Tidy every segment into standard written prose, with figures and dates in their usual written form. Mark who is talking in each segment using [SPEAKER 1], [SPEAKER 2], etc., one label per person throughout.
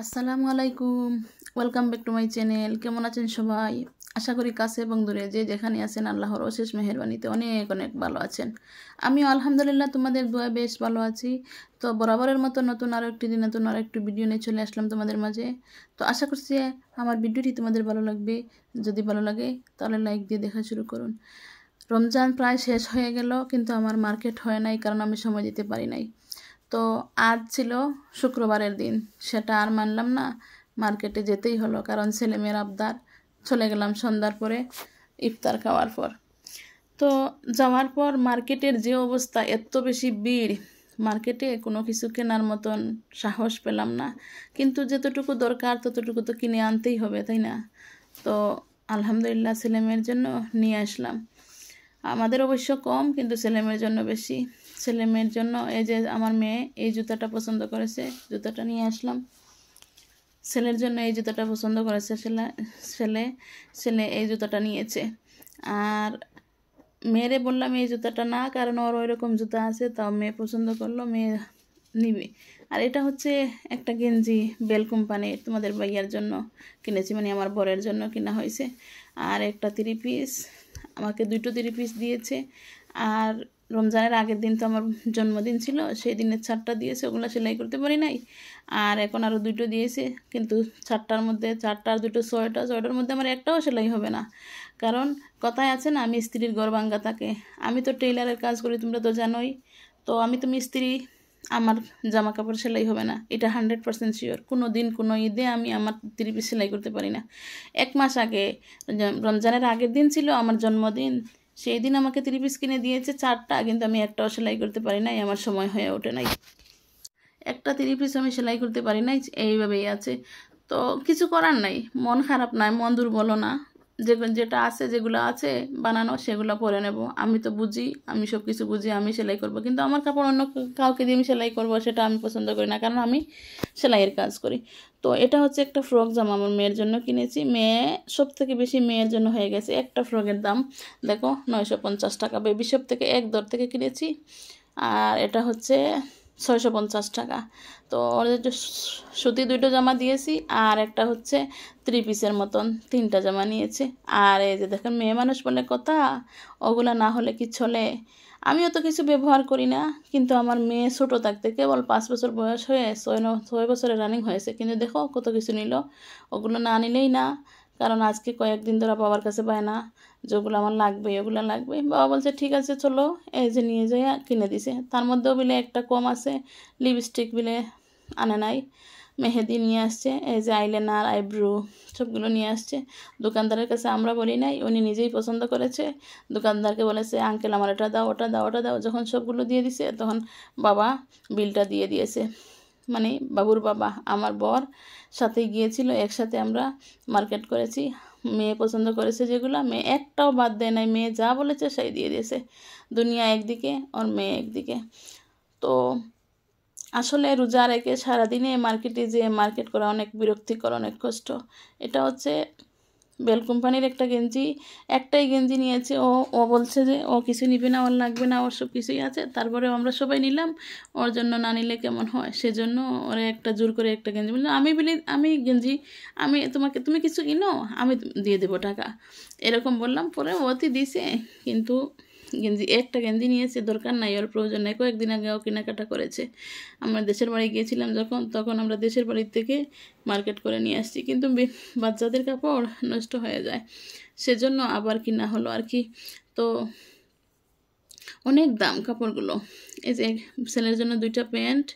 [SPEAKER 1] আসসালামু আলাইকুম, welcome back to my channel. কেমন আছেন সবাই? আশা করি কাছে এবং দূরে যে যেখানে আছেন আল্লাহর অশেষ মেহেরবানিতে অনেক অনেক ভালো আছেন। আমিও আলহামদুলিল্লাহ তোমাদের দোয়া বেশ ভালো আছি। তো বরাবরের মতো নতুন আরও একটি দিন নতুন আরও একটি ভিডিও নিয়ে চলে আসলাম তোমাদের মাঝে। তো আশা করছি আমার ভিডিওটি তোমাদের ভালো লাগবে। যদি ভালো লাগে তাহলে লাইক দিয়ে দেখা শুরু করুন। রমজান প্রায় শেষ হয়ে গেল, কিন্তু আমার মার্কেট হয় নাই, কারণ আমি সময় দিতে পারি নাই। তো আজ ছিল শুক্রবারের দিন, সেটা আর মানলাম না, মার্কেটে যেতেই হলো, কারণ ছেলেমেয়ের আবদার। চলে গেলাম সন্ধ্যার পরে ইফতার খাওয়ার পর। তো যাওয়ার পর মার্কেটের যে অবস্থা, এত বেশি ভিড়, মার্কেটে কোনো কিছু কেনার মতন সাহস পেলাম না। কিন্তু যতটুকু দরকার ততটুকু তো কিনে আনতেই হবে, তাই না? তো আলহামদুলিল্লাহ ছেলেমেয়ের জন্য নিয়ে আসলাম। আমাদের অবশ্য কম, কিন্তু ছেলেমেয়ের জন্য বেশি। ছেলেমেয়ের জন্য এই যে আমার মেয়ে এই জুতাটা পছন্দ করেছে, জুতাটা নিয়ে আসলাম। ছেলের জন্য এই জুতাটা পছন্দ করেছে, ছেলে এই জুতাটা নিয়েছে। আর মেয়েরে বললাম এই জুতাটা না, কারণ ওর ওই রকম জুতা আছে, তাও মেয়ে পছন্দ করলো, মেয়ে নিবে। আর এটা হচ্ছে একটা গেঞ্জি বেল কোম্পানির, তোমাদের ভাইয়ার জন্য কিনেছি, মানে আমার বরের জন্য কিনা হয়েছে। আর একটা 3 পিস, আমাকে 2টো 3 পিস দিয়েছে। আর রমজানের আগের দিন তো আমার জন্মদিন ছিল, সেই দিনের 4টা দিয়েছে, ওগুলো সেলাই করতে পারি নাই। আর এখন আরও 2টো দিয়েছে, কিন্তু 4টার মধ্যে 4টা আর 2টো 6টার মধ্যে আমার একটাও সেলাই হবে না। কারণ কথায় আছে না, আমি স্ত্রীর ঘর ভাঙ্গা থাকে। আমি তো টেইলারের কাজ করি, তোমরা তো জানোই। তো আমি তো মিস্ত্রি, আমার জামা কাপড় সেলাই হবে না, এটা 100% শিওর। কোনো দিন কোনো ঈদে আমি আমার 3 পিস সেলাই করতে পারি না। 1 মাস আগে, রমজানের আগের দিন ছিল আমার জন্মদিন, সেই দিন আমাকে 3 পিস কিনে দিয়েছে 4টা, কিন্তু আমি একটাও সেলাই করতে পারি নাই, আমার সময় হয়ে ওঠে নাই। একটা 3 পিস আমি সেলাই করতে পারি নাই, এইভাবেই আছে। তো কিছু করার নাই, মন খারাপ নাই, মন দুর্বলও না। যেটা আছে, যেগুলো আছে বানানো, সেগুলো পরে নেব। আমি তো বুঝি, আমি সব কিছু বুঝি, আমি সেলাই করব। কিন্তু আমার কাপড় অন্য কাউকে দিয়ে আমি সেলাই করব, সেটা আমি পছন্দ করি না, কারণ আমি সেলাইয়ের কাজ করি। তো এটা হচ্ছে একটা ফ্রক জামা, আমার মেয়ের জন্য কিনেছি। মেয়ে সব থেকে বেশি মেয়ের জন্য হয়ে গেছে। একটা ফ্রকের দাম দেখো 950 টাকা, বেবি শপ থেকে এক দর থেকে কিনেছি। আর এটা হচ্ছে 650 টাকা। তো ওদের সুতি 2টো জামা দিয়েছি, আর একটা হচ্ছে 3 পিসের মতন 3টা জামা নিয়েছে। আর এই যে দেখেন, মেয়ে মানুষ বলে কথা, ওগুলা না হলে কি চলে? আমিও তো কিছু ব্যবহার করি না, কিন্তু আমার মেয়ে ছোটো থাকতে কেবল 5 বছর বয়স হয়ে 6 বছরে রানিং হয়েছে, কিন্তু দেখো কত কিছু নিল। ওগুলো না নিলেই না, কারণ আজকে কয়েকদিন ধরে বাবার কাছে পায় না, যেগুলো আমার লাগবে ওগুলো লাগবে। বাবা বলছে ঠিক আছে চলো, এই যে নিয়ে যাই, কিনে দিছে। তার মধ্যেও বিলে একটা কম আছে, লিপস্টিক বিলে আনে নাই। মেহেদি নিয়ে আসছে, এই যে আইলাইনার, আইব্রো সবগুলো নিয়ে আসছে। দোকানদারের কাছে আমরা বলি নাই, উনি নিজেই পছন্দ করেছে। দোকানদারকে বলেছে আঙ্কেল আমার এটা দাও, ওটা দাও, ওটা দাও। যখন সবগুলো দিয়ে দিছে, তখন বাবা বিলটা দিয়ে দিয়েছে। মানে বাবুর বাবা, আমার বর সাথে গিয়েছিল, একসাথে আমরা মার্কেট করেছি। মেয়ে পছন্দ করেছে যেগুলো, মেয়ে একটাও বাদ দেয় নাই, মেয়ে যা বলেছে সেই দিয়ে দিয়েছে। দুনিয়া একদিকে, ওর মেয়ে একদিকে। তো আসলে রোজা রেখে সারাদিনে মার্কেটে যেয়ে মার্কেট করা অনেক বিরক্তিকর, অনেক কষ্ট। এটা হচ্ছে বেল কোম্পানির একটা গেঞ্জি, একটাই গেঞ্জি নিয়েছে। ও বলছে যে ও কিছু নিবে না, ওর লাগবে না, ওর সব কিছুই আছে। তারপরেও আমরা সবাই নিলাম, ওর জন্য না নিলে কেমন হয়, সেজন্য ওরা একটা জোর করে একটা গেঞ্জি বললাম। আমি গেঞ্জি, তুমি কিছু কিনো, আমি দিয়ে দেবো টাকা, এরকম বললাম। পরে ওতি দিছে, কিন্তু একটা গেঞ্জি নিয়েছে, দরকার নাই, ওর প্রয়োজন নেই। কয়েকদিন আগে ও কেনাকাটা করেছে। আমরা দেশের বাড়ি গিয়েছিলাম তখন আমরা দেশের বাড়ির থেকে মার্কেট করে নিয়ে আসছি, কিন্তু বাচ্চাদের কাপড় নষ্ট হয়ে যায়, সেজন্য আবার কিনা হলো আর কি। তো অনেক দাম কাপড়গুলো। এই যে ছেলের জন্য 2টা প্যান্ট,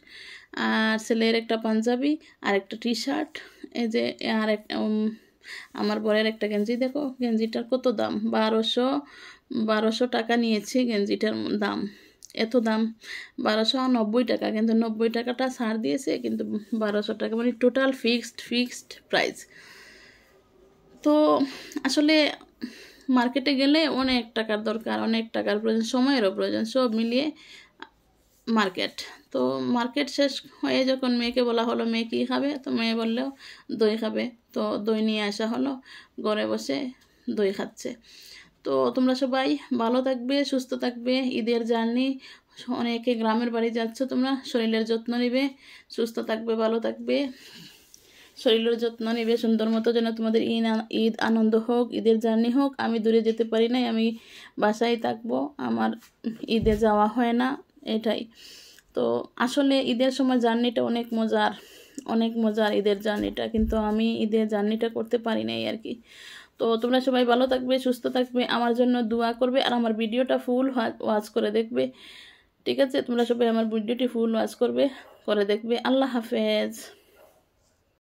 [SPEAKER 1] আর ছেলের একটা পাঞ্জাবি, আর একটা টি শার্ট। এই যে আর আমার বরের একটা গেঞ্জি, দেখো গেঞ্জিটার কত দাম, 1200 টাকা নিয়েছে গেঞ্জিটার দাম। এত দাম, 1290 টাকা, কিন্তু 90 টাকাটা ছাড় দিয়েছে, কিন্তু 1200 টাকা, মানে টোটাল ফিক্সড প্রাইস। তো আসলে মার্কেটে গেলে অনেক টাকার দরকার, অনেক টাকার প্রয়োজন, সময়েরও প্রয়োজন, সব মিলিয়ে মার্কেট। তো মার্কেট শেষ হয়ে যখন মেয়েকে বলা হলো মেয়ে কী খাবে, তো মেয়ে বললেও দই খাবে। তো দই নিয়ে আসা হলো, ঘরে বসে দই খাচ্ছে। তো তোমরা সবাই ভালো থাকবে, সুস্থ থাকবে। ঈদের জার্নি, অনেকে গ্রামের বাড়ি যাচ্ছ, তোমরা শরীরের যত্ন নেবে, সুস্থ থাকবে, ভালো থাকবে। শরীরের যত্ন নেবে সুন্দর মতো, যেন তোমাদের ঈদ আনন্দ হোক, ঈদের জার্নি হোক। আমি দূরে যেতে পারি নাই, আমি বাসায় থাকবো, আমার ঈদে যাওয়া হয় না, এটাই। তো আসলে ঈদের সময় জার্নিটা অনেক মজার ঈদের জার্নিটা, কিন্তু আমি ঈদের জার্নিটা করতে পারি নাই আর কি। তো তোমরা সবাই ভালো থাকবে, সুস্থ থাকবে, আমার জন্য দোয়া করবে, আর আমার ভিডিওটা ফুল ওয়াচ করে দেখবে, ঠিক আছে? তোমরা সবাই আমার ভিডিওটি ফুল ওয়াচ করে দেখবে। আল্লাহ হাফেজ।